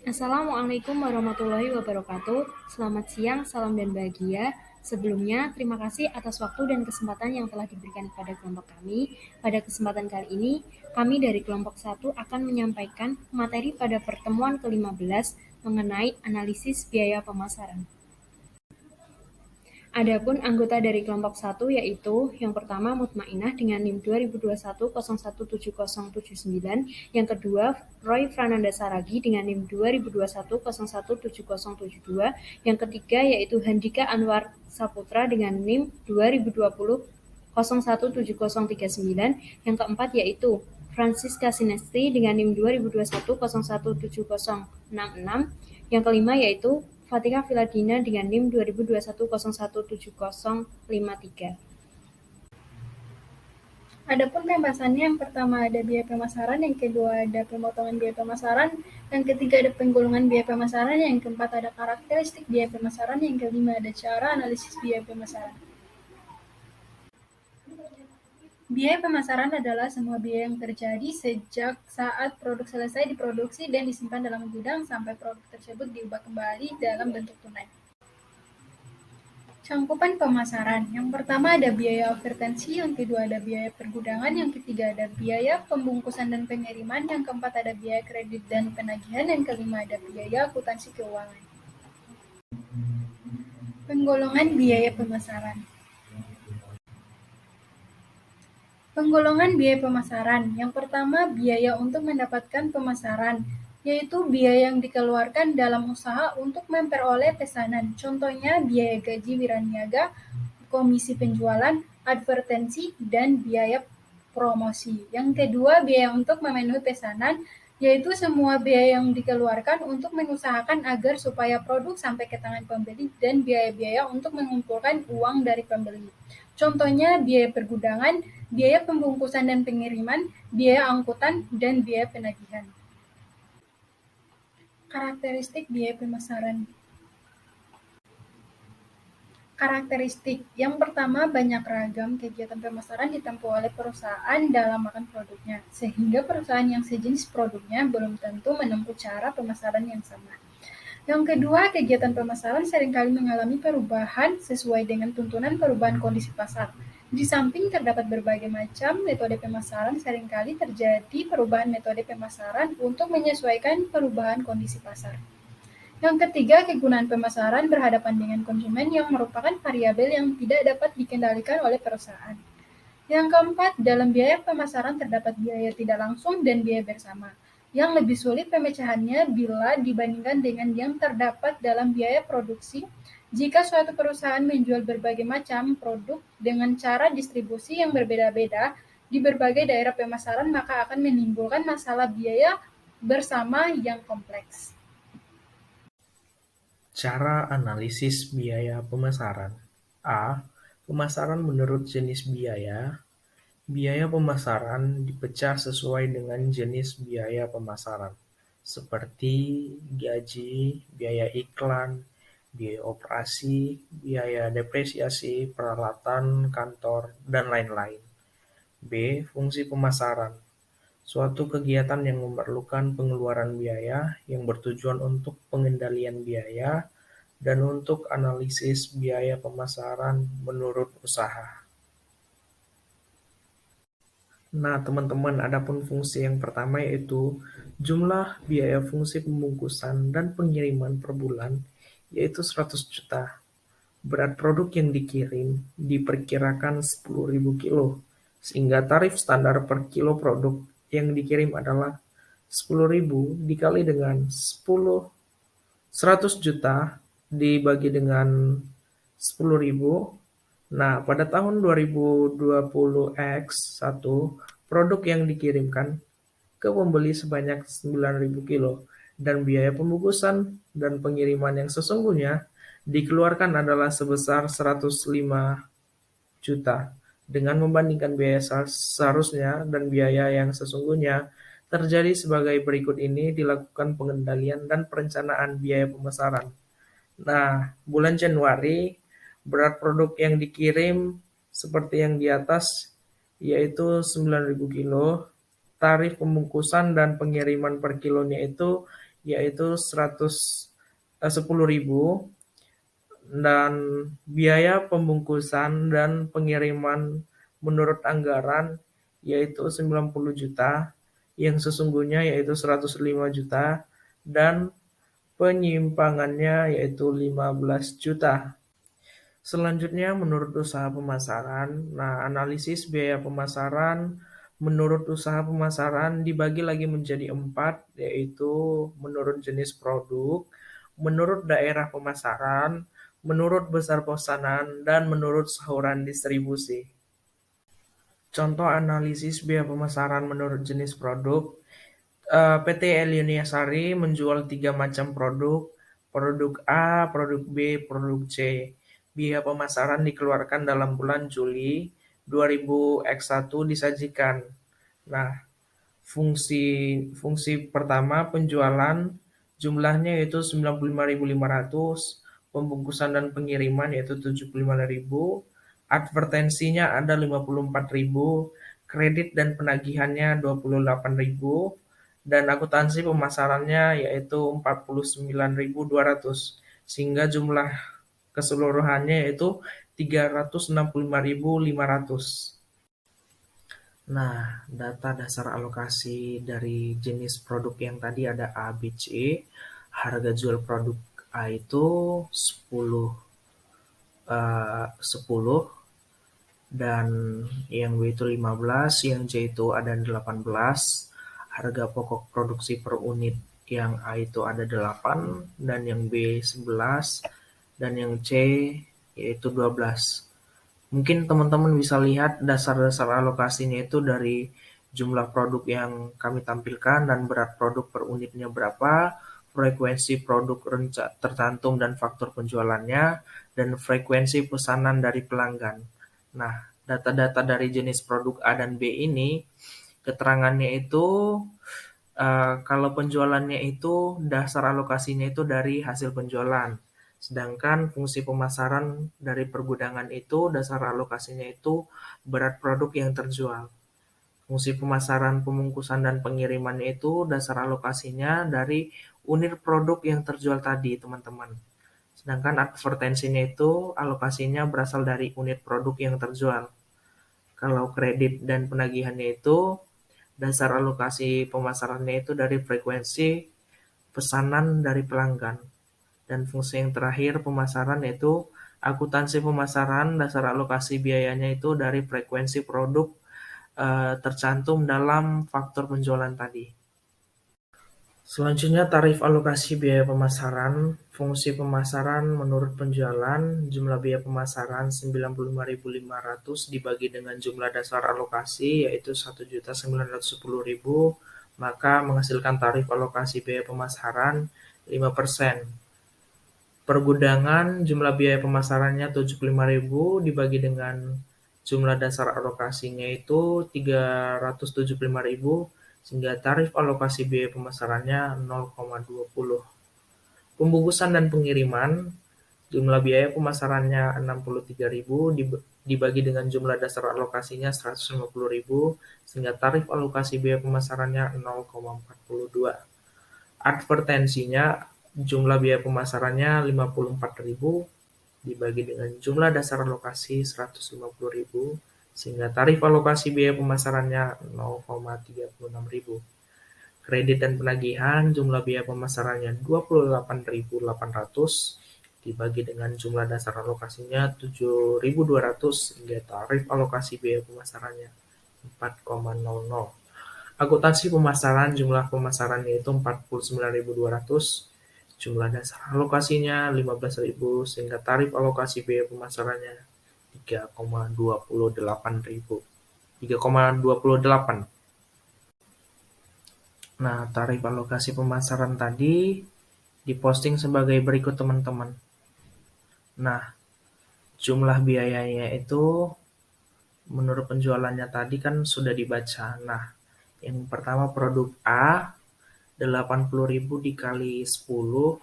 Assalamualaikum warahmatullahi wabarakatuh. Selamat siang, salam dan bahagia. Sebelumnya, terima kasih atas waktu dan kesempatan yang telah diberikan kepada kelompok kami. Pada kesempatan kali ini, kami dari kelompok 1 akan menyampaikan materi pada pertemuan ke-15 mengenai analisis biaya pemasaran. Adapun anggota dari kelompok 1 yaitu yang pertama Mutmainah dengan NIM 2021017079, yang kedua Roy Frananda Saragi dengan NIM 2021017072, yang ketiga yaitu Handika Anwar Saputra dengan NIM 2020 017039, yang keempat yaitu Francisca Sinesti dengan NIM 2021 017066, yang kelima yaitu Fatika Viladina dengan NIM 2021 017053. Adapun pembahasannya, yang pertama ada biaya pemasaran, yang kedua ada pemotongan biaya pemasaran, yang ketiga ada penggolongan biaya pemasaran, yang keempat ada karakteristik biaya pemasaran, yang kelima ada cara analisis biaya pemasaran. Biaya pemasaran adalah semua biaya yang terjadi sejak saat produk selesai diproduksi dan disimpan dalam gudang sampai produk tersebut diubah kembali dalam bentuk tunai. Cangkupan pemasaran. Yang pertama ada biaya advertensi, yang kedua ada biaya pergudangan, yang ketiga ada biaya pembungkusan dan pengiriman, yang keempat ada biaya kredit dan penagihan, yang kelima ada biaya akuntansi keuangan. Penggolongan biaya pemasaran. Penggolongan biaya pemasaran. Yang pertama, biaya untuk mendapatkan pemasaran, yaitu biaya yang dikeluarkan dalam usaha untuk memperoleh pesanan. Contohnya biaya gaji wiraniaga, komisi penjualan, advertensi, dan biaya promosi. Yang kedua, biaya untuk memenuhi pesanan, yaitu semua biaya yang dikeluarkan untuk mengusahakan agar supaya produk sampai ke tangan pembeli dan biaya-biaya untuk mengumpulkan uang dari pembeli. Contohnya biaya pergudangan, biaya pembungkusan dan pengiriman, biaya angkutan, dan biaya penagihan. Karakteristik biaya pemasaran. Karakteristik. Yang pertama, banyak ragam kegiatan pemasaran ditempuh oleh perusahaan dalam makan produknya, sehingga perusahaan yang sejenis produknya belum tentu menempuh cara pemasaran yang sama. Yang kedua, kegiatan pemasaran seringkali mengalami perubahan sesuai dengan tuntunan perubahan kondisi pasar. Di samping terdapat berbagai macam metode pemasaran, seringkali terjadi perubahan metode pemasaran untuk menyesuaikan perubahan kondisi pasar. Yang ketiga, kegunaan pemasaran berhadapan dengan konsumen yang merupakan variabel yang tidak dapat dikendalikan oleh perusahaan. Yang keempat, dalam biaya pemasaran terdapat biaya tidak langsung dan biaya bersama, yang lebih sulit pemecahannya bila dibandingkan dengan yang terdapat dalam biaya produksi. Jika suatu perusahaan menjual berbagai macam produk dengan cara distribusi yang berbeda-beda di berbagai daerah pemasaran, maka akan menimbulkan masalah biaya bersama yang kompleks. Cara analisis biaya pemasaran. A. Pemasaran menurut jenis biaya. Biaya pemasaran dipecah sesuai dengan jenis biaya pemasaran, seperti gaji, biaya iklan, biaya operasi, biaya depresiasi, peralatan kantor, dan lain-lain. B. Fungsi pemasaran. Suatu kegiatan yang memerlukan pengeluaran biaya yang bertujuan untuk pengendalian biaya dan untuk analisis biaya pemasaran menurut usaha. Nah, teman-teman, adapun fungsi yang pertama yaitu jumlah biaya fungsi pembungkusan dan pengiriman per bulan yaitu 100 juta. Berat produk yang dikirim diperkirakan 10.000 kilo, sehingga tarif standar per kilo produk yang dikirim adalah 10.000 dikali dengan 100 juta dibagi dengan 10.000. Nah, pada tahun 2020 X1, produk yang dikirimkan ke pembeli sebanyak 9.000 kilo, dan biaya pembungkusan dan pengiriman yang sesungguhnya dikeluarkan adalah sebesar 105 juta. Dengan membandingkan biaya seharusnya dan biaya yang sesungguhnya, terjadi sebagai berikut ini dilakukan pengendalian dan perencanaan biaya pemasaran. Nah, bulan Januari, berat produk yang dikirim seperti yang di atas, yaitu 9.000 kilo. Tarif pembungkusan dan pengiriman per kilonya itu yaitu 10.000, dan biaya pembungkusan dan pengiriman menurut anggaran yaitu 90 juta, yang sesungguhnya yaitu 105 juta, dan penyimpangannya yaitu 15 juta. Selanjutnya menurut usaha pemasaran. Nah, analisis biaya pemasaran menurut usaha pemasaran dibagi lagi menjadi 4, yaitu menurut jenis produk, menurut daerah pemasaran, menurut besar pesanan, dan menurut saluran distribusi. Contoh analisis biaya pemasaran menurut jenis produk. PT Elionia Sari menjual 3 macam produk A, produk B, produk C. Biaya pemasaran dikeluarkan dalam bulan Juli 2000X1 disajikan. Nah, fungsi fungsi pertama penjualan jumlahnya yaitu 95.500, pembungkusan dan pengiriman yaitu 75.000, advertensinya ada 54.000, kredit dan penagihannya 28.000, dan akuntansi pemasarannya yaitu 49.200, sehingga jumlah keseluruhannya yaitu 365.500. Nah, data dasar alokasi dari jenis produk yang tadi ada A, B, C. Harga jual produk A itu 10, dan yang B itu 15, yang C itu ada 18. Harga pokok produksi per unit yang A itu ada 8, dan yang B 11, dan yang C yaitu 12. Mungkin teman-teman bisa lihat dasar-dasar alokasinya itu dari jumlah produk yang kami tampilkan dan berat produk per unitnya berapa, frekuensi produk tercantum dan faktor penjualannya, dan frekuensi pesanan dari pelanggan. Nah, data-data dari jenis produk A dan B ini, keterangannya itu kalau penjualannya itu dasar alokasinya itu dari hasil penjualan. Sedangkan fungsi pemasaran dari pergudangan itu dasar alokasinya itu berat produk yang terjual. Fungsi pemasaran, pembungkusan, dan pengirimannya itu dasar alokasinya dari unit produk yang terjual tadi, teman-teman. Sedangkan advertensinya itu alokasinya berasal dari unit produk yang terjual. Kalau kredit dan penagihannya itu dasar alokasi pemasarannya itu dari frekuensi pesanan dari pelanggan. Dan fungsi yang terakhir pemasaran yaitu akuntansi pemasaran, dasar alokasi biayanya itu dari frekuensi produk tercantum dalam faktor penjualan tadi. Selanjutnya tarif alokasi biaya pemasaran. Fungsi pemasaran menurut penjualan, jumlah biaya pemasaran 95.500 dibagi dengan jumlah dasar alokasi yaitu 1.910.000, maka menghasilkan tarif alokasi biaya pemasaran 5%. Pergudangan, jumlah biaya pemasarannya 75.000 dibagi dengan jumlah dasar alokasinya itu 375.000, sehingga tarif alokasi biaya pemasarannya 0,20. Pembungkusan dan pengiriman, jumlah biaya pemasarannya 63.000 dibagi dengan jumlah dasar alokasinya 150.000, sehingga tarif alokasi biaya pemasarannya 0,42. Advertensinya, jumlah biaya pemasarannya 54.000 dibagi dengan jumlah dasar alokasi 150.000, sehingga tarif alokasi biaya pemasarannya 0,36.000. Kredit dan penagihan, jumlah biaya pemasarannya 28.800 dibagi dengan jumlah dasar alokasinya 7.200, sehingga tarif alokasi biaya pemasarannya 4,00. Akuntansi pemasaran, jumlah pemasarannya itu 49.200, jumlah dasar alokasinya 15.000, sehingga tarif alokasi biaya pemasarannya 3,28. Nah, tarif alokasi pemasaran tadi diposting sebagai berikut, teman-teman. Nah, jumlah biayanya itu menurut penjualannya tadi kan sudah dibaca. Nah, yang pertama produk A 80.000 dikali 10,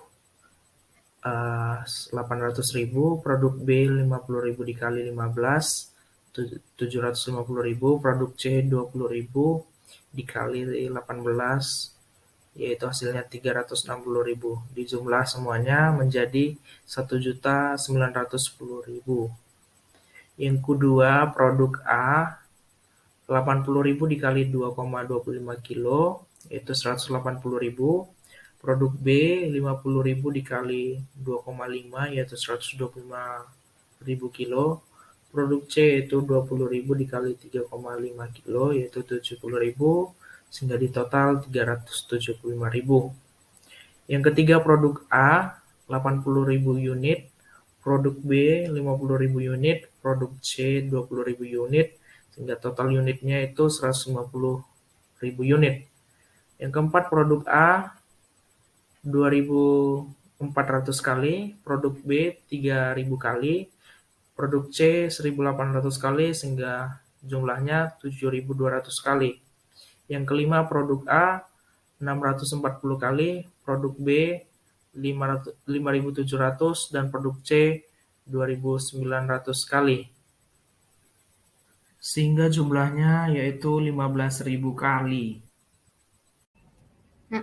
800.000. Produk B 50.000 dikali 15, 750.000. Produk C 20.000 dikali 18, yaitu hasilnya 360.000. Dijumlah semuanya menjadi 1.910.000. Yang kedua, produk A 80.000 dikali 2,25 kilo, yaitu 180.000. Produk B 50.000 dikali 2,5, yaitu 125.000 kilo. Produk C yaitu 20.000 dikali 3,5 kilo, yaitu 70.000, sehingga di total 375.000. Yang ketiga, produk A 80.000 unit, produk B 50.000 unit, produk C 20.000 unit, sehingga total unitnya itu 150.000 unit. Yang keempat, produk A 2.400 kali, produk B 3.000 kali, produk C 1.800 kali, sehingga jumlahnya 7.200 kali. Yang kelima, produk A 640 kali, produk B 5.700, dan produk C 2.900 kali. Sehingga jumlahnya yaitu 15.000 kali. Nah,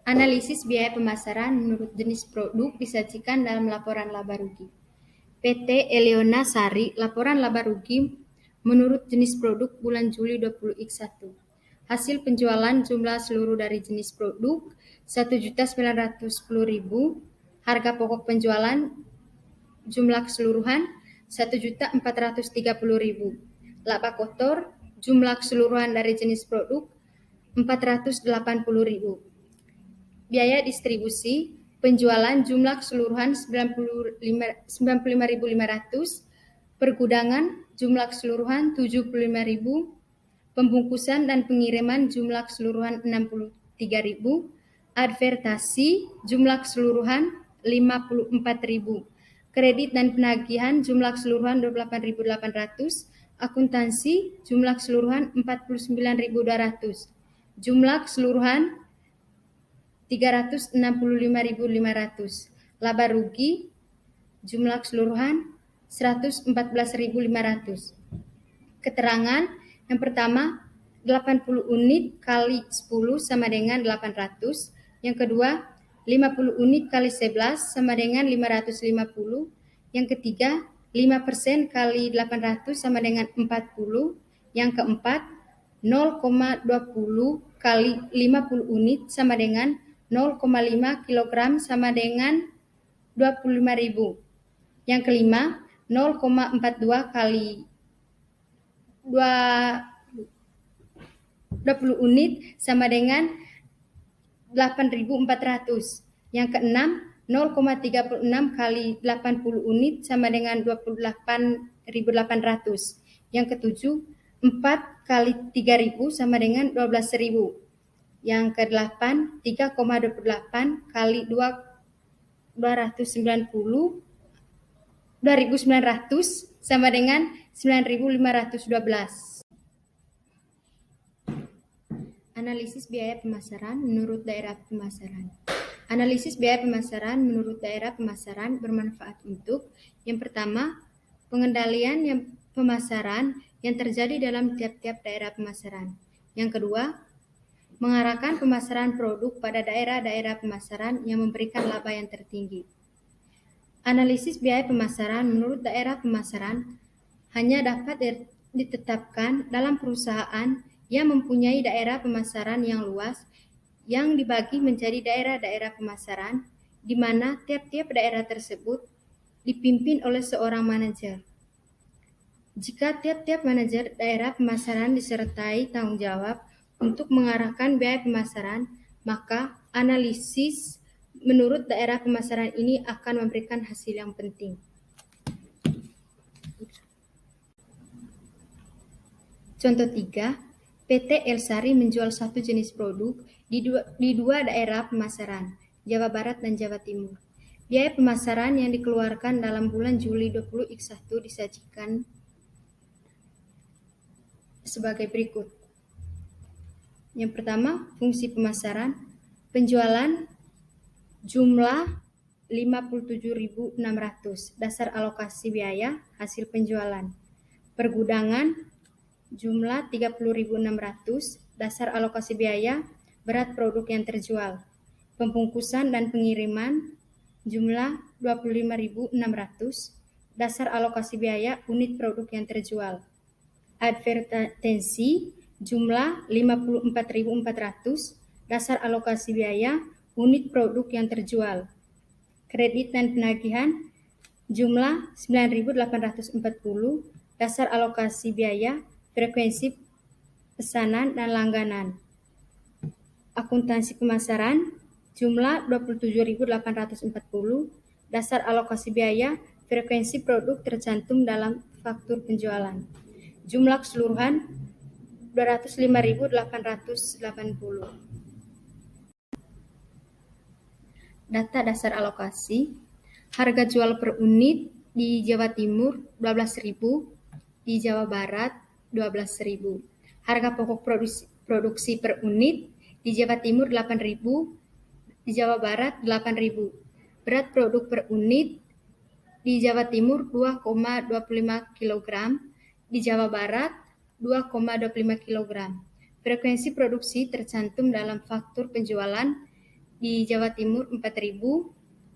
analisis biaya pemasaran menurut jenis produk disajikan dalam laporan laba rugi. PT Eleona Sari, laporan laba rugi menurut jenis produk bulan Juli 2021. Hasil penjualan jumlah seluruh dari jenis produk 1.910.000, harga pokok penjualan jumlah keseluruhan 1.430.000, laba kotor jumlah keseluruhan dari jenis produk 480.000. Biaya distribusi penjualan jumlah keseluruhan 95.500, pergudangan jumlah keseluruhan 75.000, pembungkusan dan pengiriman jumlah keseluruhan 63.000, advertasi jumlah keseluruhan 54.000, kredit dan penagihan jumlah keseluruhan 28.800, akuntansi jumlah keseluruhan 49.200, jumlah keseluruhan 365.500, laba rugi jumlah keseluruhan 114.500. Keterangan yang pertama, 80 unit kali 10 sama dengan 800. Yang kedua, 50 unit kali 11 sama dengan 550. Yang ketiga, 5% kali 800 sama dengan 40. Yang keempat, 0,20 kali 50 unit sama dengan 0,5 kg sama dengan 25.000. Yang kelima, 0,42 kali 20 unit sama dengan 8.400. Yang keenam, 0,36 kali 80 unit sama dengan 28.800. Yang ketujuh, 4 kali 3.000 sama dengan 12.000. Yang kedelapan, 3,28 kali 290 2.900 sama dengan 9.512. Analisis biaya pemasaran menurut daerah pemasaran. Analisis biaya pemasaran menurut daerah pemasaran bermanfaat untuk yang pertama, pengendalian pemasaran yang terjadi dalam tiap-tiap daerah pemasaran. Yang kedua, mengarahkan pemasaran produk pada daerah-daerah pemasaran yang memberikan laba yang tertinggi. Analisis biaya pemasaran menurut daerah pemasaran hanya dapat ditetapkan dalam perusahaan yang mempunyai daerah pemasaran yang luas yang dibagi menjadi daerah-daerah pemasaran di mana tiap-tiap daerah tersebut dipimpin oleh seorang manajer. Jika tiap-tiap manajer daerah pemasaran disertai tanggung jawab untuk mengarahkan biaya pemasaran, maka analisis menurut daerah pemasaran ini akan memberikan hasil yang penting. Contoh 3, PT Elsari menjual satu jenis produk di dua daerah pemasaran, Jawa Barat dan Jawa Timur. Biaya pemasaran yang dikeluarkan dalam bulan Juli 2021 disajikan sebagai berikut. Yang pertama, fungsi pemasaran, penjualan jumlah 57.600, dasar alokasi biaya hasil penjualan. Pergudangan jumlah 30.600, dasar alokasi biaya berat produk yang terjual. Pembungkusan dan pengiriman jumlah 25.600, dasar alokasi biaya unit produk yang terjual. Advertensi jumlah 54.400, dasar alokasi biaya unit produk yang terjual. Kredit dan penagihan jumlah 9.840, dasar alokasi biaya frekuensi pesanan dan langganan. Akuntansi pemasaran jumlah 27.840, dasar alokasi biaya frekuensi produk tercantum dalam faktur penjualan. Jumlah keseluruhan 205.880. Data dasar alokasi. Harga jual per unit di Jawa Timur 12.000, di Jawa Barat 12.000. Harga pokok produksi per unit di Jawa Timur 8.000, di Jawa Barat 8.000. Berat produk per unit di Jawa Timur 2,25 kg, di Jawa Barat 2,25 kg. Frekuensi produksi tercantum dalam faktur penjualan di Jawa Timur 4.000,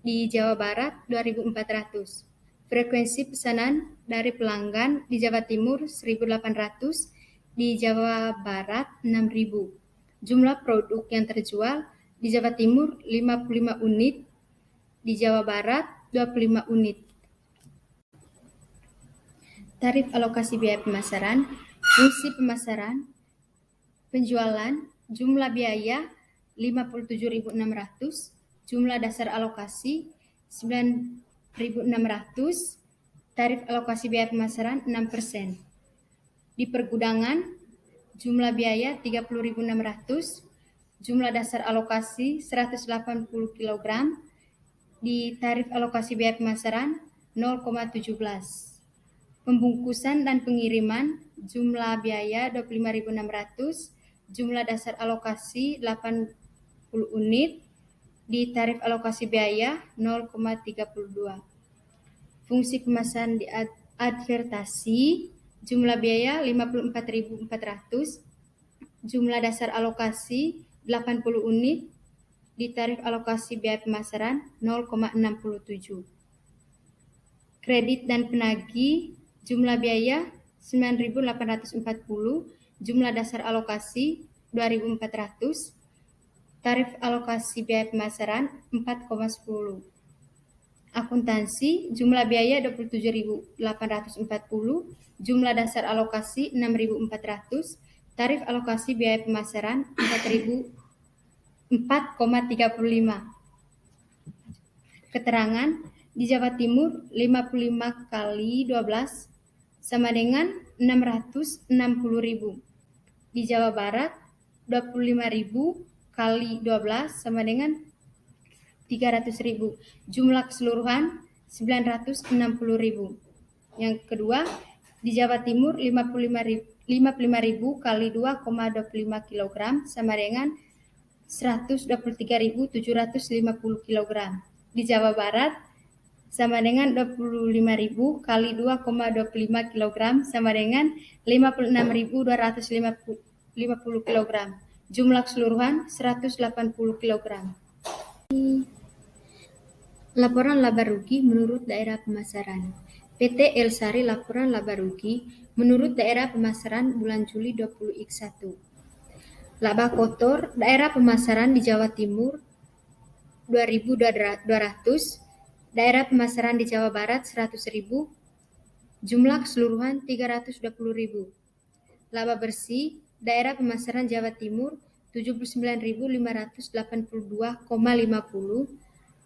di Jawa Barat 2.400. Frekuensi pesanan dari pelanggan di Jawa Timur 1.800, di Jawa Barat 6.000. Jumlah produk yang terjual di Jawa Timur 55 unit, di Jawa Barat 25 unit. Tarif alokasi biaya pemasaran, fungsi pemasaran, penjualan, jumlah biaya 57.600, jumlah dasar alokasi 9.600, tarif alokasi biaya pemasaran 6%. Di pergudangan, jumlah biaya 30.600, jumlah dasar alokasi 180 kg, di tarif alokasi biaya pemasaran 0,17. Pembungkusan dan pengiriman, jumlah biaya 25.600, jumlah dasar alokasi 80 unit, di tarif alokasi biaya 0,32. Fungsi pemasaran di advertasi, jumlah biaya 54.400, jumlah dasar alokasi 80 unit, di tarif alokasi biaya pemasaran 0,67. Kredit dan penagih, jumlah biaya 9.840, jumlah dasar alokasi 2.400, tarif alokasi biaya pemasaran 4,10. Akuntansi, jumlah biaya 27.840, jumlah dasar alokasi 6.400, tarif alokasi biaya pemasaran 4,35. Keterangan, di Jawa Timur 55 kali 12 sama dengan 660.000. Di Jawa Barat 25.000 kali 12 sama dengan 300.000. Jumlah keseluruhan 960.000. Yang kedua, di Jawa Timur 55.000 kali 2,25 kg sama dengan 123.750 kg. Di Jawa Barat sama dengan 25.000 kali 2,25 kg sama dengan 56.250 kg. Jumlah keseluruhan 180 kg. Laporan laba rugi menurut daerah pemasaran. PT Elsari laporan laba rugi menurut daerah pemasaran bulan Juli 2021. Laba kotor daerah pemasaran di Jawa Timur 2.200, daerah pemasaran di Jawa Barat 100.000, jumlah keseluruhan 320.000. Laba bersih daerah pemasaran Jawa Timur 79.582,50,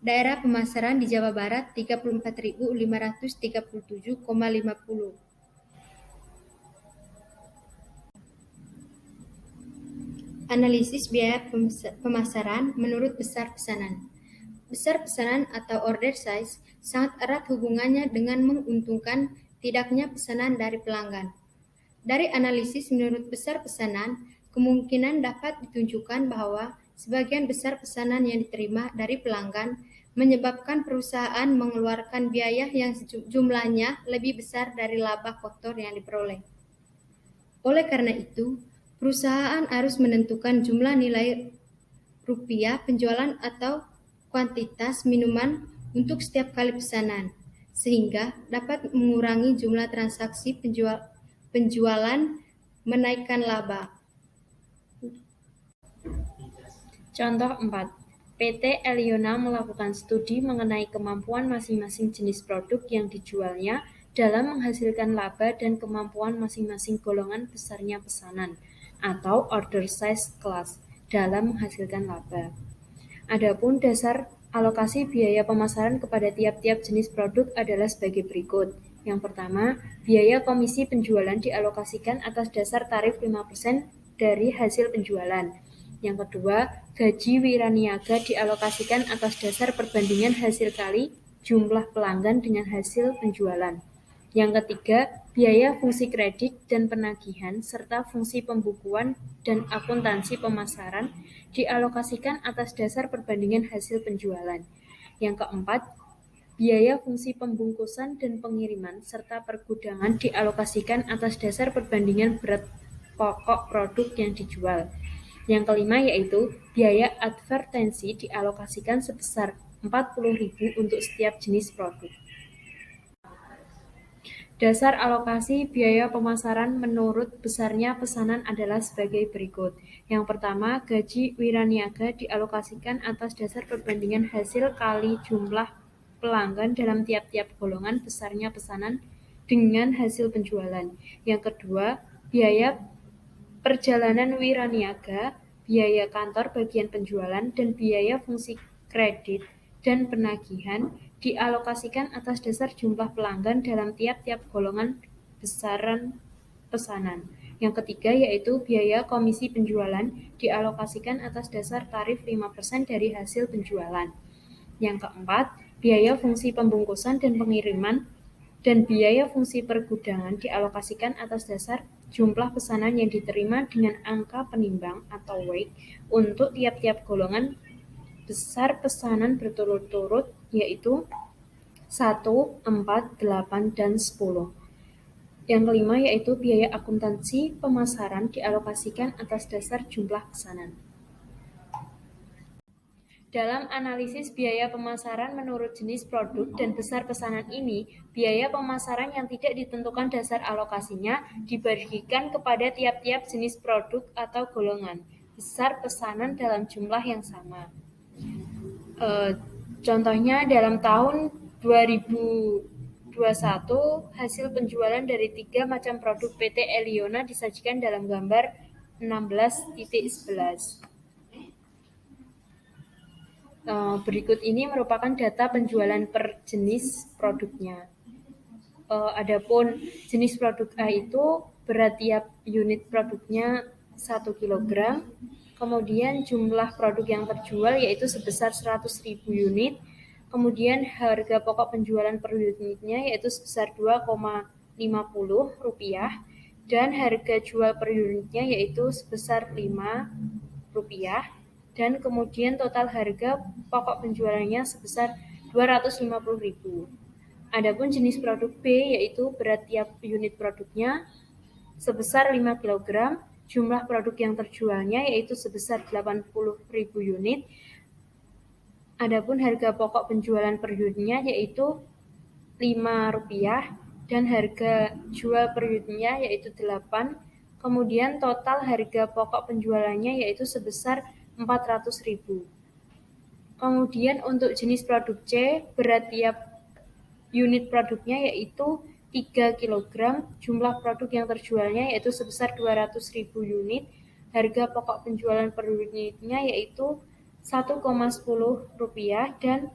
daerah pemasaran di Jawa Barat 34.537,50. Analisis biaya pemasaran menurut besar pesanan. Besar pesanan atau order size sangat erat hubungannya dengan menguntungkan tidaknya pesanan dari pelanggan. Dari analisis menurut besar pesanan, kemungkinan dapat ditunjukkan bahwa sebagian besar pesanan yang diterima dari pelanggan menyebabkan perusahaan mengeluarkan biaya yang jumlahnya lebih besar dari laba kotor yang diperoleh. Oleh karena itu, perusahaan harus menentukan jumlah nilai rupiah penjualan atau kuantitas minuman untuk setiap kali pesanan, sehingga dapat mengurangi jumlah transaksi penjualan, menaikkan laba. Contoh 4. PT Eliona melakukan studi mengenai kemampuan masing-masing jenis produk yang dijualnya dalam menghasilkan laba dan kemampuan masing-masing golongan besarnya pesanan atau order size class dalam menghasilkan laba. Adapun dasar alokasi biaya pemasaran kepada tiap-tiap jenis produk adalah sebagai berikut. Yang pertama, biaya komisi penjualan dialokasikan atas dasar tarif 5% dari hasil penjualan. Yang kedua, gaji wiraniaga dialokasikan atas dasar perbandingan hasil kali jumlah pelanggan dengan hasil penjualan. Yang ketiga, biaya fungsi kredit dan penagihan serta fungsi pembukuan dan akuntansi pemasaran dialokasikan atas dasar perbandingan hasil penjualan. Yang keempat, biaya fungsi pembungkusan dan pengiriman serta pergudangan dialokasikan atas dasar perbandingan berat pokok produk yang dijual. Yang kelima yaitu biaya advertensi dialokasikan sebesar 40.000 untuk setiap jenis produk. Dasar alokasi biaya pemasaran menurut besarnya pesanan adalah sebagai berikut. Yang pertama, gaji wiraniaga dialokasikan atas dasar perbandingan hasil kali jumlah pelanggan dalam tiap-tiap golongan besarnya pesanan dengan hasil penjualan. Yang kedua, biaya perjalanan wiraniaga, biaya kantor bagian penjualan, dan biaya fungsi kredit dan penagihan dialokasikan atas dasar jumlah pelanggan dalam tiap-tiap golongan besaran pesanan. Yang ketiga yaitu biaya komisi penjualan dialokasikan atas dasar tarif 5% dari hasil penjualan. Yang keempat, biaya fungsi pembungkusan dan pengiriman dan biaya fungsi pergudangan dialokasikan atas dasar jumlah pesanan yang diterima dengan angka penimbang atau weight untuk tiap-tiap golongan besar pesanan berturut-turut yaitu 1, 4, 8, dan 10. Yang kelima yaitu biaya akuntansi pemasaran dialokasikan atas dasar jumlah pesanan. Dalam analisis biaya pemasaran menurut jenis produk dan besar pesanan ini, biaya pemasaran yang tidak ditentukan dasar alokasinya dibagikan kepada tiap-tiap jenis produk atau golongan besar pesanan dalam jumlah yang sama. Contohnya dalam tahun 2021, hasil penjualan dari 3 macam produk PT Eliona disajikan dalam gambar 16.11. Berikut ini merupakan data penjualan per jenis produknya. Adapun jenis produk A itu berat tiap unit produknya 1 kg, kemudian jumlah produk yang terjual yaitu sebesar 100.000 unit, kemudian harga pokok penjualan per unitnya yaitu sebesar Rp2,50, dan harga jual per unitnya yaitu sebesar Rp5, dan kemudian total harga pokok penjualannya sebesar Rp250.000. Adapun jenis produk B yaitu berat tiap unit produknya sebesar 5 kg, jumlah produk yang terjualnya yaitu sebesar 80.000 unit. Adapun harga pokok penjualan per unitnya yaitu Rp5 dan harga jual per unitnya yaitu 8. Kemudian total harga pokok penjualannya yaitu sebesar Rp400.000. Kemudian untuk jenis produk C, berat tiap unit produknya yaitu 3 kg, jumlah produk yang terjualnya yaitu sebesar 200.000 unit, harga pokok penjualan per unitnya yaitu Rp1,10 dan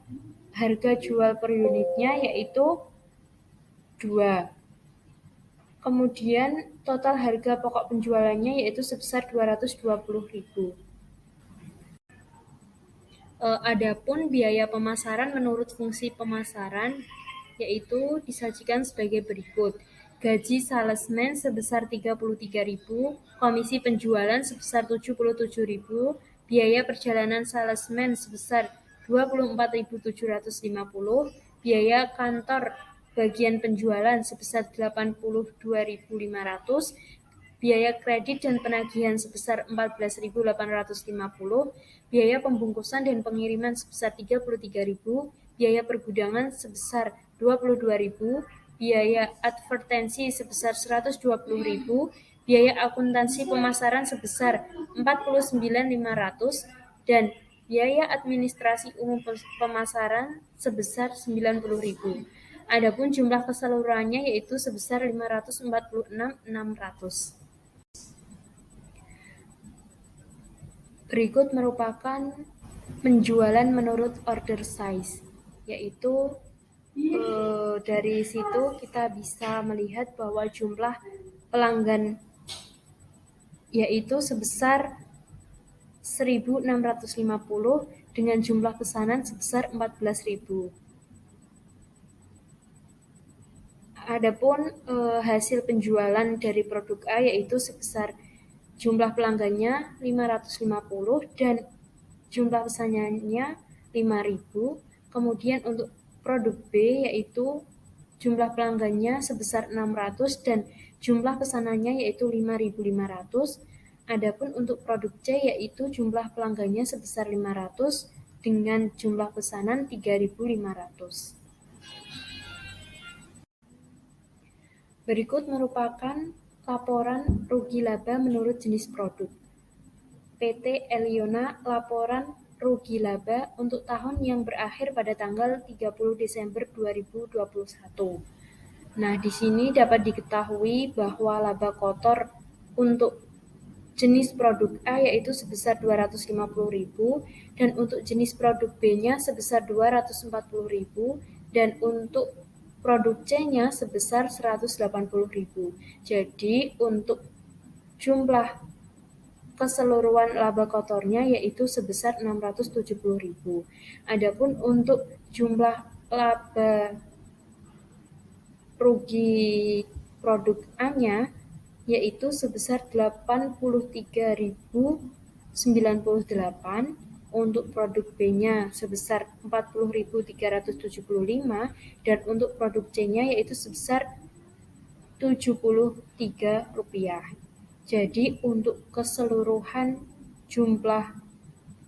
harga jual per unitnya yaitu 2. Kemudian total harga pokok penjualannya yaitu sebesar Rp220.000. Adapun biaya pemasaran menurut fungsi pemasaran yaitu disajikan sebagai berikut. Gaji salesman sebesar Rp33.000, komisi penjualan sebesar Rp77.000, biaya perjalanan salesman sebesar Rp24.750, biaya kantor bagian penjualan sebesar Rp82.500, biaya kredit dan penagihan sebesar Rp14.850, biaya pembungkusan dan pengiriman sebesar 33.000, biaya pergudangan sebesar 22.000, biaya advertensi sebesar 120.000, biaya akuntansi pemasaran sebesar 49.500, dan biaya administrasi umum pemasaran sebesar 90.000. Adapun jumlah keseluruhannya yaitu sebesar 546.600. Berikut merupakan penjualan menurut order size, yaitu dari situ kita bisa melihat bahwa jumlah pelanggan yaitu sebesar 1.650 dengan jumlah pesanan sebesar 14.000. Adapun hasil penjualan dari produk A yaitu sebesar jumlah pelanggannya 550 dan jumlah pesanannya 5.000. Kemudian untuk produk B yaitu jumlah pelanggannya sebesar 600 dan jumlah pesanannya yaitu 5.500. Adapun untuk produk C yaitu jumlah pelanggannya sebesar 500 dengan jumlah pesanan 3.500. Berikut merupakan laporan rugi laba menurut jenis produk. PT Eliona laporan rugi laba untuk tahun yang berakhir pada tanggal 30 Desember 2021. Nah, di sini dapat diketahui bahwa laba kotor untuk jenis produk A yaitu sebesar 250.000 dan untuk jenis produk B-nya sebesar 240.000 dan untuk produk C-nya sebesar 180.000. Jadi untuk jumlah keseluruhan laba kotornya yaitu sebesar 670.000. Adapun untuk jumlah laba rugi produk A-nya yaitu sebesar 83.098, untuk produk B-nya sebesar 40.375 dan untuk produk C-nya yaitu sebesar Rp73. Jadi untuk keseluruhan jumlah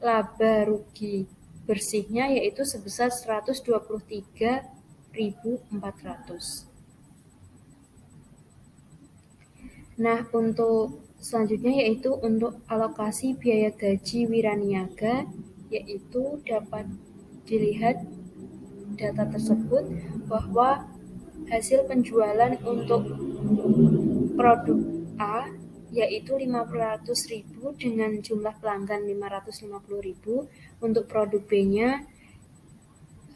laba rugi bersihnya yaitu sebesar 123.400. Nah, untuk selanjutnya yaitu untuk alokasi biaya gaji wiraniaga, yaitu dapat dilihat data tersebut bahwa hasil penjualan untuk produk A yaitu 500.000 dengan jumlah pelanggan 550.000, untuk produk B-nya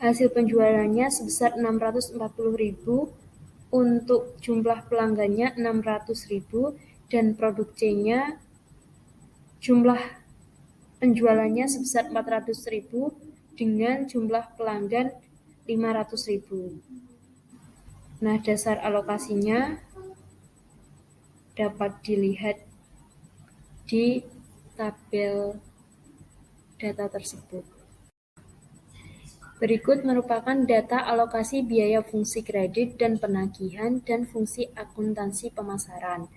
hasil penjualannya sebesar 640.000, untuk jumlah pelanggannya 600.000 dan produk C-nya jumlah penjualannya sebesar 400.000 dengan jumlah pelanggan 500.000. Nah, dasar alokasinya dapat dilihat di tabel data tersebut. Berikut merupakan data alokasi biaya fungsi kredit dan penagihan dan fungsi akuntansi pemasaran.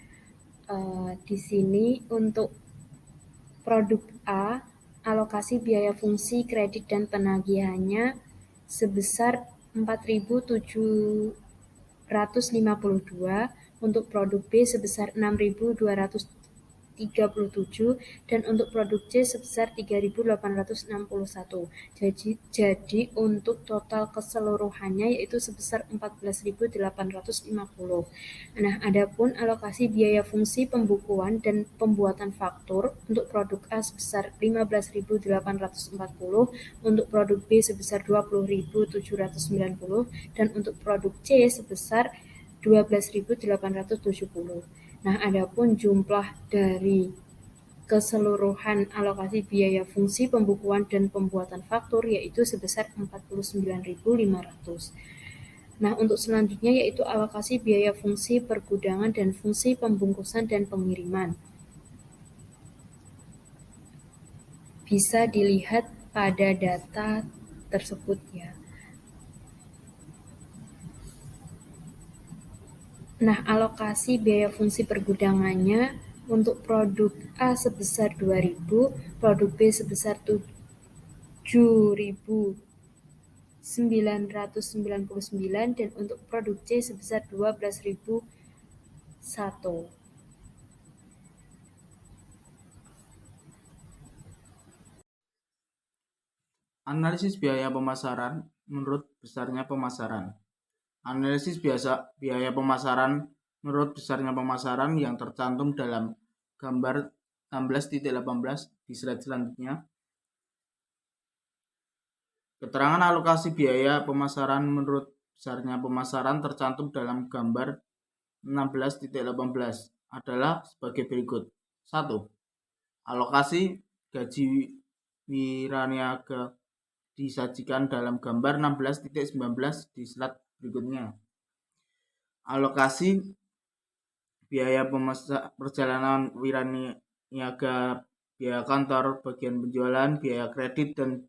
Di sini untuk produk A, alokasi biaya fungsi kredit dan penagihannya sebesar 4.752, untuk produk B sebesar 6.237 dan untuk produk C sebesar 3.861. Jadi untuk total keseluruhannya yaitu sebesar 14.850. Nah, adapun alokasi biaya fungsi pembukuan dan pembuatan faktur untuk produk A sebesar 15.840, untuk produk B sebesar 20.790 dan untuk produk C sebesar 12.870. Nah, adapun jumlah dari keseluruhan alokasi biaya fungsi pembukuan dan pembuatan faktur yaitu sebesar 49.500. Nah, untuk selanjutnya yaitu alokasi biaya fungsi pergudangan dan fungsi pembungkusan dan pengiriman. Bisa dilihat pada data tersebut ya. Nah, alokasi biaya fungsi pergudangannya Untuk produk A sebesar 2.000, produk B sebesar 7.999, dan untuk produk C sebesar 12.001. Analisis biaya pemasaran menurut besarnya pemasaran. Analisis biaya pemasaran menurut besarnya pemasaran yang tercantum dalam gambar 16.18 di slide selanjutnya. Keterangan alokasi biaya pemasaran menurut besarnya pemasaran tercantum dalam gambar 16.18 adalah sebagai berikut. 1. Alokasi gaji wiraniaga disajikan dalam gambar 16.19 di slide berikutnya. Alokasi biaya perjalanan wiraniaga, biaya kantor, bagian penjualan, biaya kredit, dan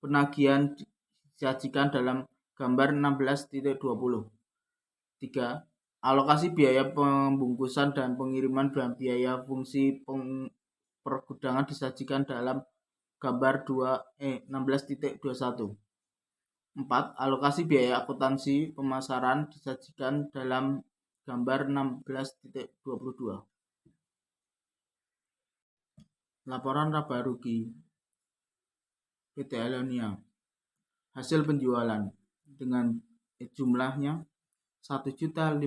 penagihan disajikan dalam gambar 16.20. 3. Alokasi biaya pembungkusan dan pengiriman dan biaya fungsi pergudangan disajikan dalam gambar 16.21. 4. Alokasi biaya akuntansi pemasaran disajikan dalam gambar 16.22. Laporan laba rugi PT Elonia. Hasil penjualan dengan jumlahnya 1.540,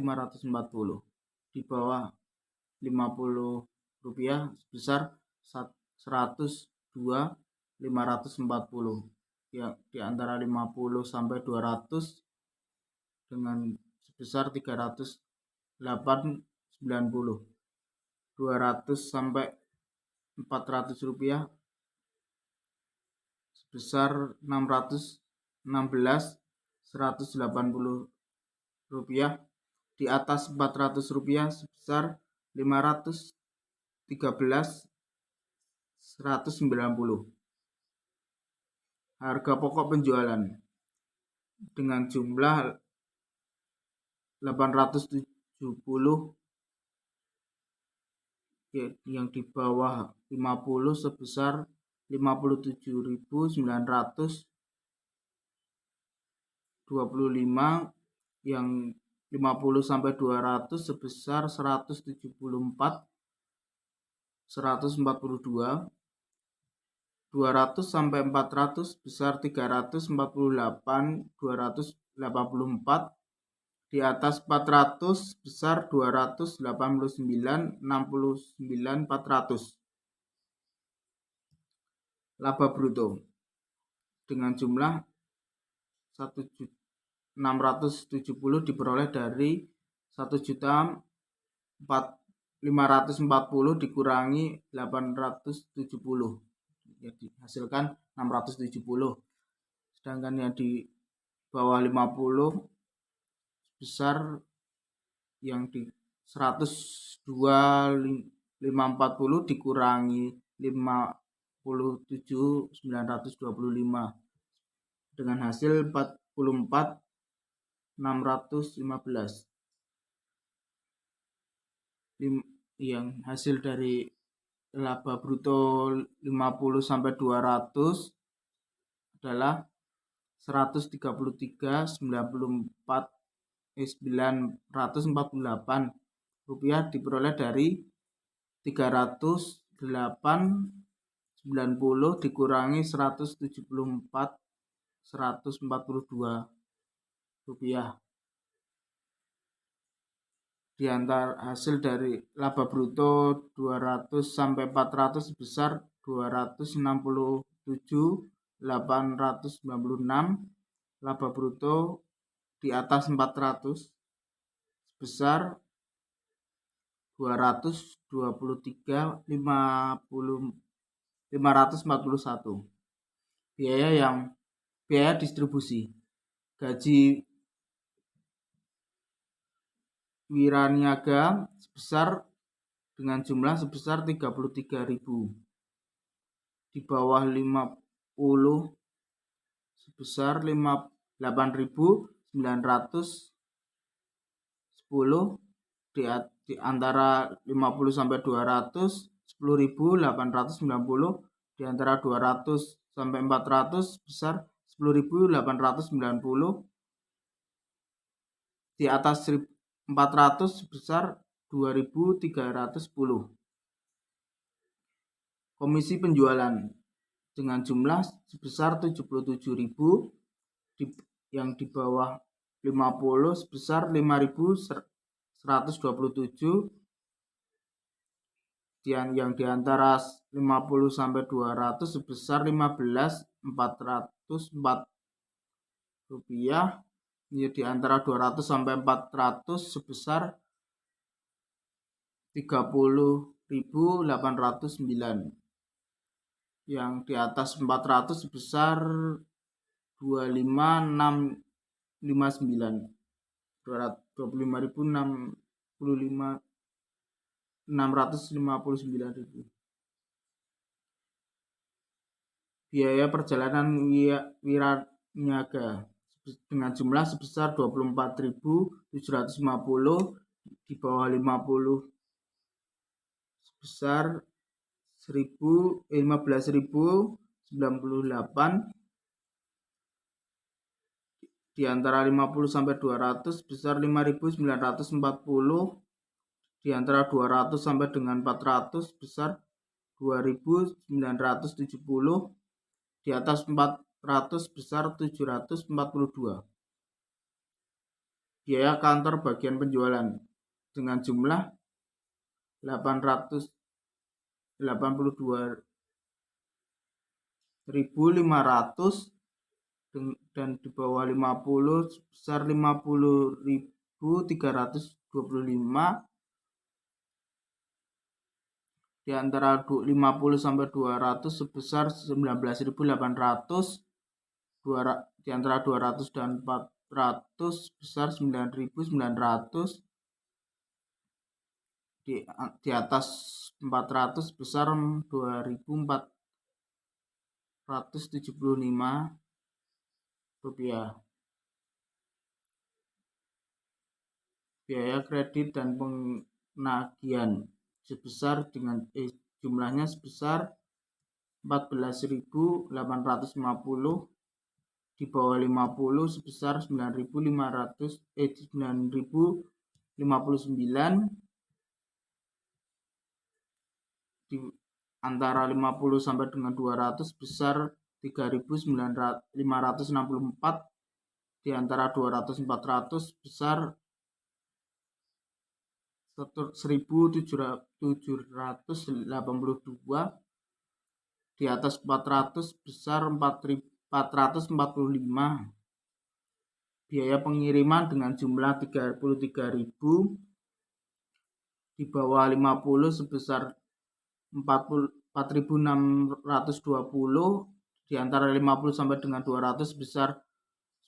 di bawah 50 rupiah sebesar 102.540, ya, di antara 50 sampai 200 dengan sebesar 308.90, 200 sampai 400 rupiah sebesar 616.180 rupiah, di atas 400 rupiah sebesar 513.190. Harga pokok penjualan dengan jumlah 870, yang di bawah 50 sebesar 57.925, yang 50 sampai 200 sebesar 174.142, 200 sampai 400 sebesar 348.284, di atas 400 sebesar 289.69.400. Laba bruto dengan jumlah 1.670 diperoleh dari 1.540 dikurangi 870, jadi hasilkan 670. Sedangkan yang di bawah 50 besar, yang di 102.540 dikurangi 57.925 dengan hasil 44.615. Yang hasil dari laba bruto 50 sampai 200 adalah 133.948 rupiah diperoleh dari 308.90 dikurangi 174.142 rupiah. Di antara hasil dari laba bruto 200 sampai 400 sebesar 267.896, laba bruto di atas 400 sebesar 223.541. Biaya distribusi gaji wiraniaga sebesar dengan jumlah sebesar 33.000, di bawah 50 sebesar 8.910, di antara 50 sampai 200 10.890, di antara 200 sampai 400 sebesar 10.890, di atas 400 sebesar 2.310. Komisi penjualan dengan jumlah sebesar 77.000, yang di bawah 50 sebesar 5.127, yang di antara 50 sampai 200 sebesar 15.404 rupiah, di antara 200 sampai 400 sebesar 30.809, yang di atas 400 sebesar 25.659, 25.659.000. Biaya perjalanan wiraniaga dengan jumlah sebesar 24.750, di bawah 50 sebesar 15.098, di antara 50 sampai 200 sebesar 5.940, di antara 200 sampai dengan 400 sebesar 2.970, di atas 400 sebesar 742. Biaya kantor bagian penjualan dengan jumlah 882.500, dan di bawah 50 sebesar 50.325, di antara 50 sampai 200 sebesar 19.800, di antara 200 dan 400 sebesar 9.900, di atas 400 sebesar 2.475 rupiah. Biaya kredit dan penagihan sebesar jumlahnya sebesar 14.850, di bawah 50 sebesar 9.059, di antara 50 sampai dengan 200 sebesar 3.564, di antara 200 400 sebesar 1.782, di atas 400 besar 445. Biaya pengiriman dengan jumlah 33.000, di bawah 50 sebesar 4.620, di antara 50 sampai dengan 200 sebesar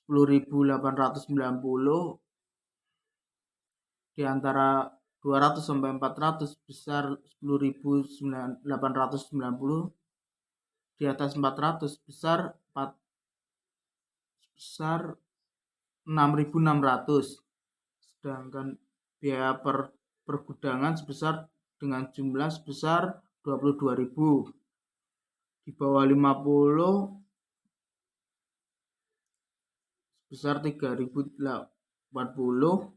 10.890, di antara 200 sampai 400 besar 10.890, di atas 400 besar 6.600. Sedangkan biaya pergudangan sebesar dengan jumlah sebesar 22.000, di bawah 50 sebesar 3.080,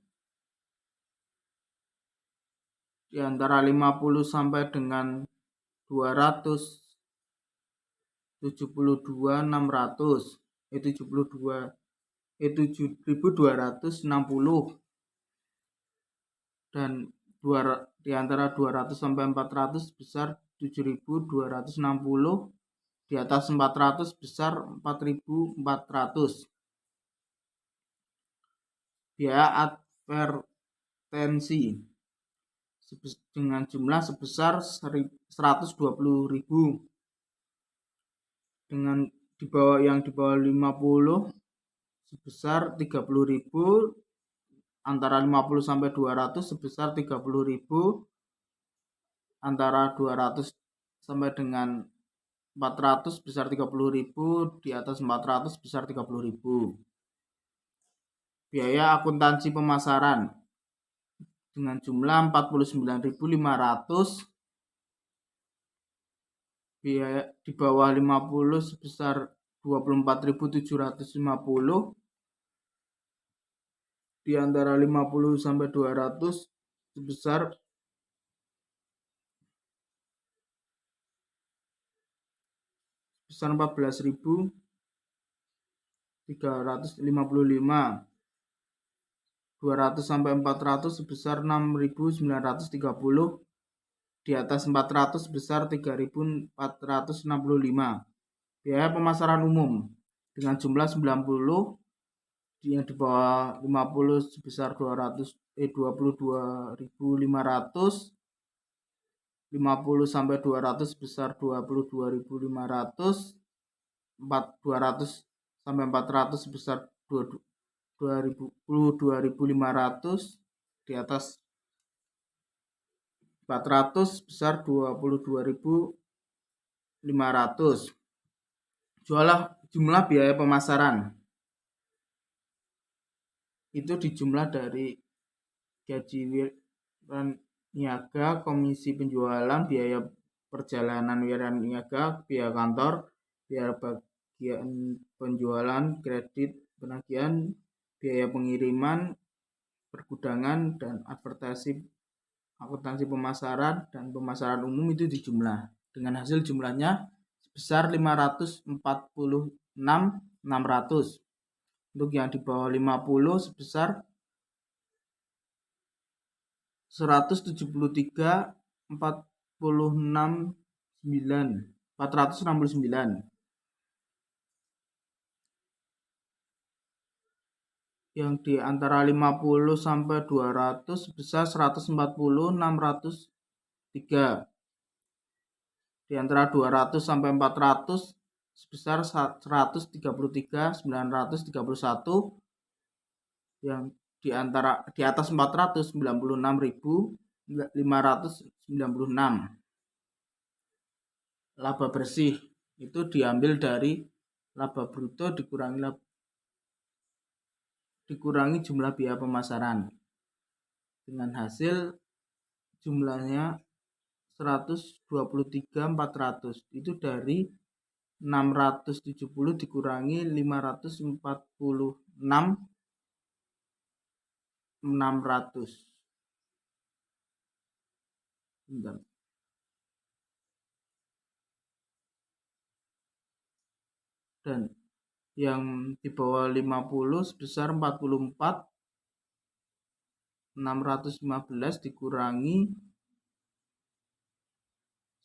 di antara 50 sampai dengan 200 7.260, 7.260, dan di antara 200 sampai 400 besar 7.260, di atas 400 besar 4.400. Biaya advertensi dengan jumlah sebesar 120.000, dengan di bawah 50 sebesar 30.000, antara 50 sampai 200 sebesar 30.000, antara 200 sampai dengan 400 sebesar 30.000, di atas 400 sebesar 30.000. Biaya akuntansi pemasaran dengan jumlah 49.500. Biaya di bawah 50 sebesar 24.750. Di antara 50 sampai 200 sebesar 14.355. 200 sampai 400 sebesar 6.930. Di atas 400 sebesar 3.465. Biaya pemasaran umum dengan jumlah 90. Yang di bawah 50 sebesar 22.500. 50 sampai 200 sebesar 22.500. 200 sampai 400 sebesar 22.500. Di atas 400 sebesar 22.500. Jumlah biaya pemasaran itu dijumlah dari gaji wiraniaga, komisi penjualan, biaya perjalanan wiraniaga, biaya kantor, biaya bagian penjualan, kredit penagihan, biaya pengiriman, pergudangan, dan akuntansi pemasaran dan pemasaran umum itu dijumlah. Dengan hasil jumlahnya sebesar 546.600. Untuk yang di bawah 50 sebesar 469. Yang di antara 50 sampai 200 sebesar 140.603. Di antara 200 sampai 400 sebesar 133.931. Yang di atas 400 96.596. Laba bersih itu diambil dari laba bruto dikurangi jumlah biaya pemasaran. Dengan hasil jumlahnya 123.400. Itu dari 670 dikurangi 546.600. Dan yang di bawah 50 sebesar 44.615 dikurangi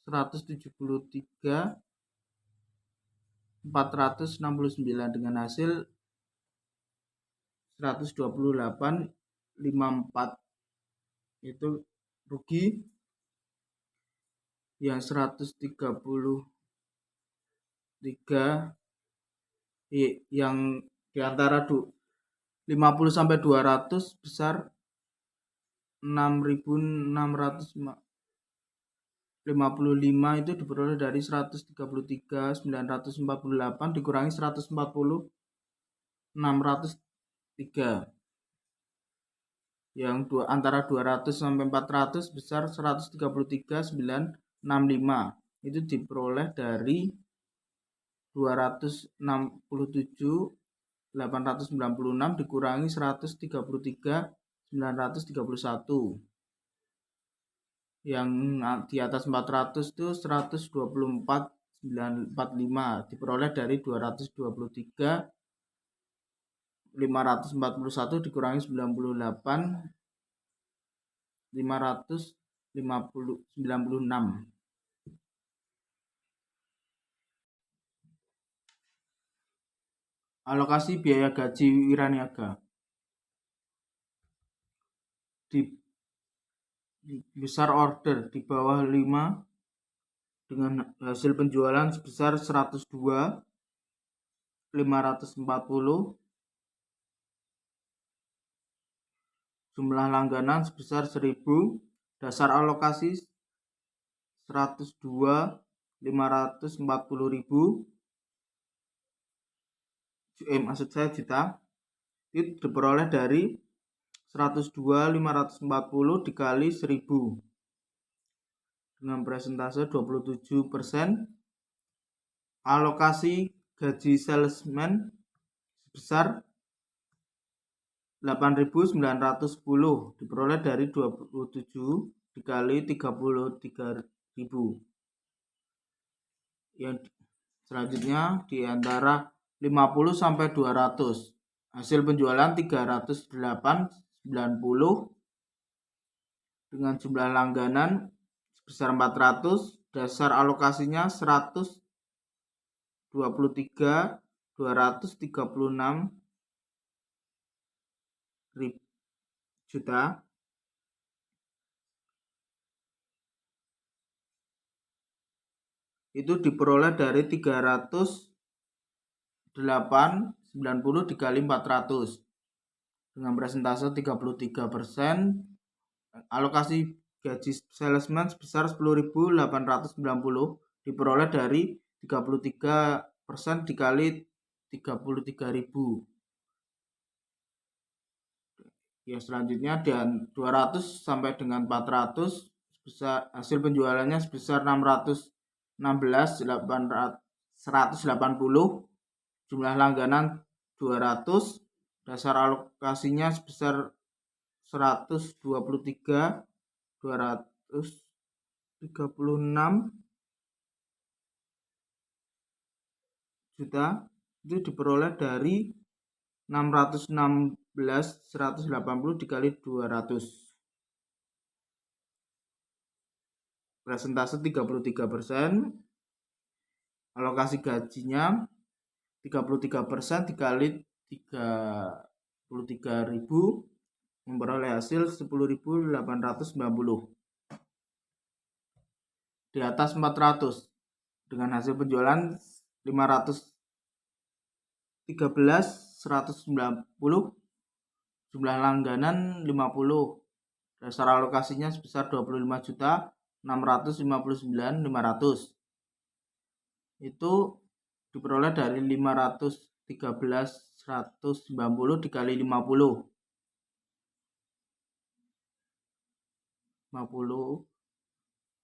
173.469 dengan hasil 128.54. Itu rugi. Yang 133 yang di antara 50 sampai 200 besar 6.655 itu diperoleh dari 133.948 dikurangi 140.603. Yang antara 200 sampai 400 besar 133.965 itu diperoleh dari 267.896 dikurangi 133.931. Yang di atas 400 itu 124.945 diperoleh dari 223.541 dikurangi 98.596. Alokasi biaya gaji wiraniaga. Di besar order di bawah 5 dengan hasil penjualan sebesar 102.540. Jumlah langganan sebesar 1.000. Dasar alokasi 102.540.000. Maksud saya juta. Itu diperoleh dari 102.540 dikali 1000 dengan persentase 27%. Alokasi gaji salesman sebesar 8.910 diperoleh dari 27 dikali 33.000. Yang selanjutnya di antara 50 sampai 200. Hasil penjualan 308.90 dengan jumlah langganan sebesar 400, dasar alokasinya 123.236 juta. Itu diperoleh dari 308.90 dikali 400 dengan persentase 33%. Alokasi gaji salesman sebesar 10.890 diperoleh dari 33% dikali 33.000. Ya, selanjutnya dan 200 sampai dengan 400 hasil penjualannya sebesar 180, jumlah langganan 200, dasar alokasinya sebesar 123.236 juta. Itu diperoleh dari 616.180 dikali 200. Persentase 33%. Alokasi gajinya 33% dikali 33.000 memperoleh hasil 10.890. Di atas 400 dengan hasil penjualan 513.190, jumlah langganan 50, dasar alokasinya sebesar 25.659.500. Itu diperoleh dari 513.190 dikali 50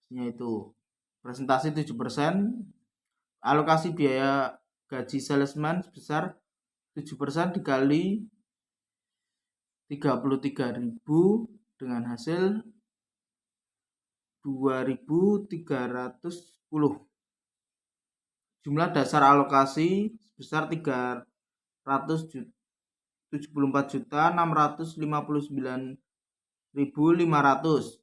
yaitu presentasi 7%. Alokasi biaya gaji salesman sebesar 7% dikali 33.000 dengan hasil 2.310. Jumlah dasar alokasi sebesar 374.659.500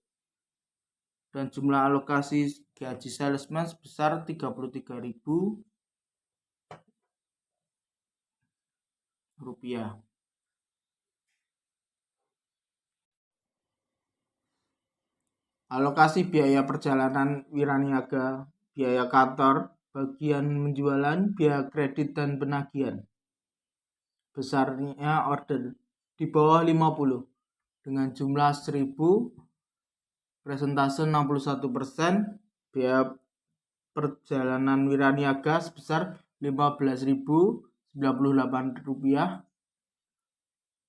dan jumlah alokasi gaji salesman sebesar 33.000 rupiah. Alokasi biaya perjalanan wiraniaga, biaya kantor, bagian penjualan, biaya kredit dan penagihan. Besarnya order di bawah 50 dengan jumlah 1.000, persentase 61%. Biaya perjalanan wiraniaga sebesar 15.098 rupiah.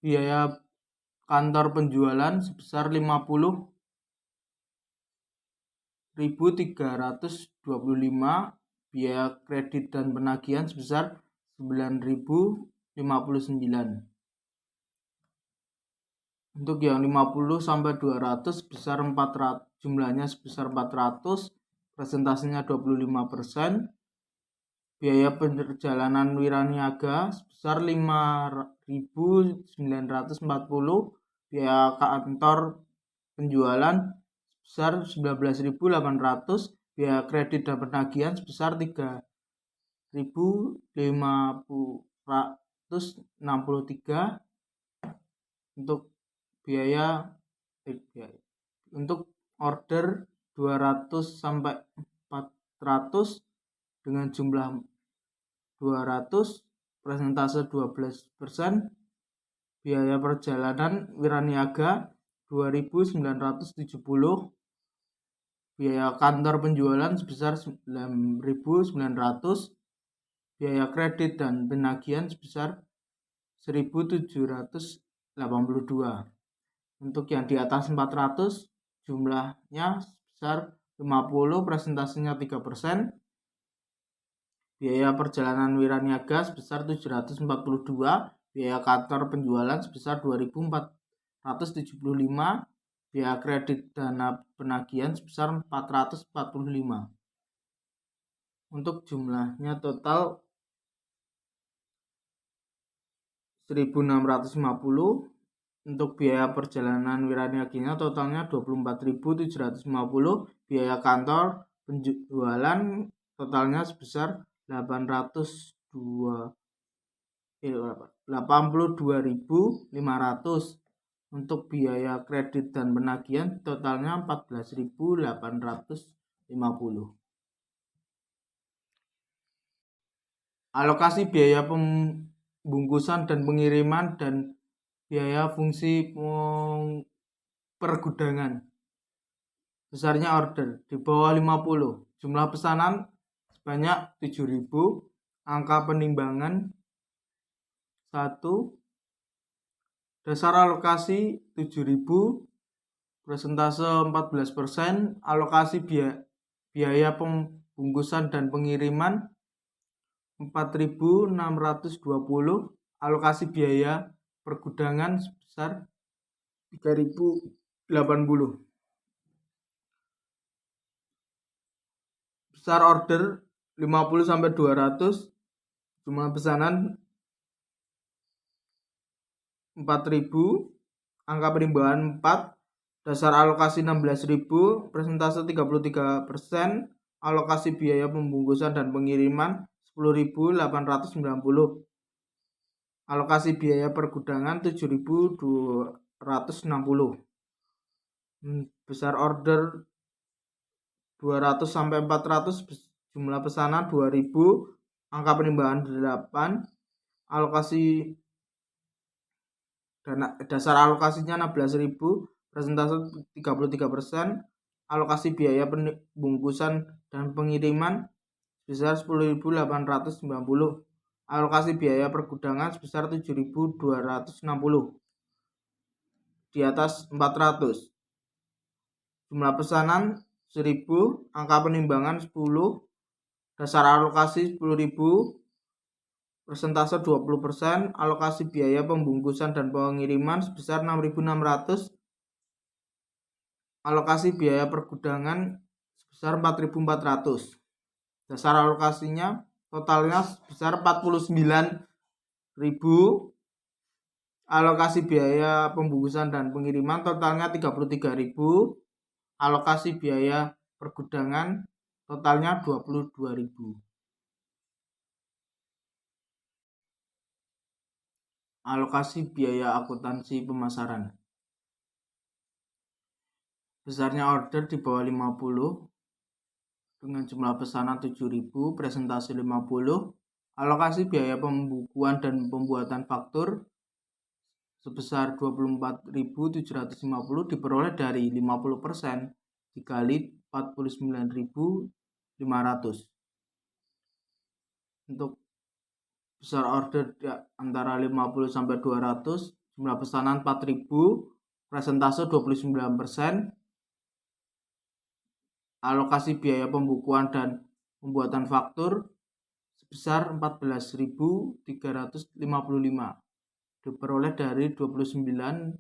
Biaya kantor penjualan sebesar 50.325. Biaya kredit dan penagihan sebesar 9.059. Untuk yang 50 sampai 200 sebesar 400, jumlahnya sebesar 400, presentasinya 25%. Biaya perjalanan wiraniaga sebesar 5.940. Biaya kantor penjualan sebesar 19.800. Biaya kredit dan penagihan sebesar 3.563. Untuk untuk order 200 sampai 400 dengan jumlah 200, persentase 12%. Biaya perjalanan wiraniaga 2.970. Biaya kantor penjualan sebesar 9.900. Biaya kredit dan penagihan sebesar 1.782. Untuk yang di atas 400 jumlahnya sebesar 50, presentasinya 3%. Biaya perjalanan wiraniaga sebesar 742, biaya kantor penjualan sebesar 2.475, biaya kredit dana penagihan sebesar 445. Untuk jumlahnya total 1.650. Untuk biaya perjalanan wiraniaganya totalnya 24.750, biaya kantor penjualan totalnya sebesar 82.500. Untuk biaya kredit dan penagihan totalnya 14.850. Alokasi biaya pembungkusan dan pengiriman dan biaya fungsi pergudangan. Besarnya order di bawah 50. Jumlah pesanan sebanyak 7.000. Angka penimbangan 1. Dasar alokasi 7.000. Persentase 14%. Alokasi biaya pembungkusan dan pengiriman 4.620. Alokasi biaya pergudangan sebesar 3.080. Besar order 50-200. Jumlah pesanan 4.000. Angka penimbangan 4. Dasar alokasi 16.000. Persentase 33%. Alokasi biaya pembungkusan dan pengiriman 10.890. Alokasi biaya pergudangan 7.260. Besar order 200-400. Jumlah pesanan 2.000. Angka penimbangan 8. Alokasi dasar alokasinya 16.000. Persentase 33%. Alokasi biaya pembungkusan dan pengiriman sebesar 10.890. Alokasi biaya pergudangan sebesar 7.260. Di atas 400. Jumlah pesanan 1.000. Angka penimbangan 10. Dasar alokasi 10.000. Persentase 20%. Alokasi biaya pembungkusan dan pengiriman sebesar 6.600. Alokasi biaya pergudangan sebesar 4.400. Dasar alokasinya totalnya sebesar 49.000. Alokasi biaya pembungkusan dan pengiriman totalnya 33.000. Alokasi biaya pergudangan totalnya 22.000. Alokasi biaya akuntansi pemasaran. Besarnya order di bawah 50 dengan jumlah pesanan 7.000, presentasi 50. Alokasi biaya pembukuan dan pembuatan faktur sebesar 24.750 diperoleh dari 50% dikali 49.500. Untuk besar order antara 50-200, jumlah pesanan 4.000, presentase 29%. Alokasi biaya pembukuan dan pembuatan faktur sebesar 14.355 diperoleh dari 29%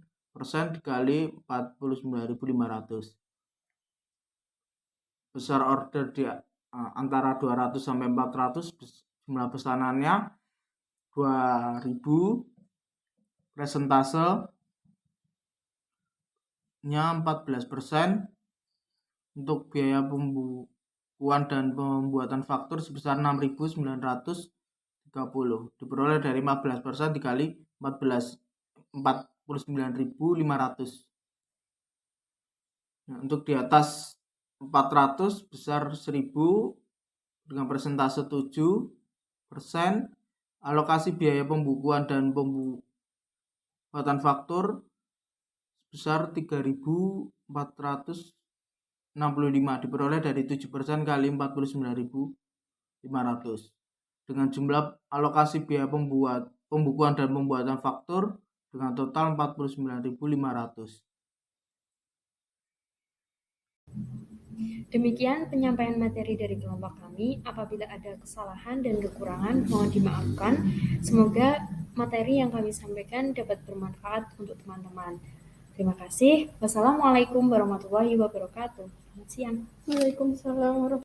dikali 49.500. Besar order di antara 200-400, jumlah pesanannya 2.000, presentasenya 14%. Untuk biaya pembukuan dan pembuatan faktur sebesar 6.930 diperoleh dari 15% dikali 49.500. Untuk di atas 400 besar 1.000 dengan persentase 7%. Alokasi biaya pembukuan dan pembuatan faktur sebesar 3.465 diperoleh dari 7% kali 49.500 dengan jumlah alokasi biaya pembukuan dan pembuatan faktur dengan total 49.500. Demikian penyampaian materi dari kelompok kami. Apabila ada kesalahan dan kekurangan, mohon dimaafkan. Semoga materi yang kami sampaikan dapat bermanfaat untuk teman-teman. Terima kasih. Wassalamualaikum warahmatullahi wabarakatuh. Selamat siang. Waalaikumsalam warahmatullahi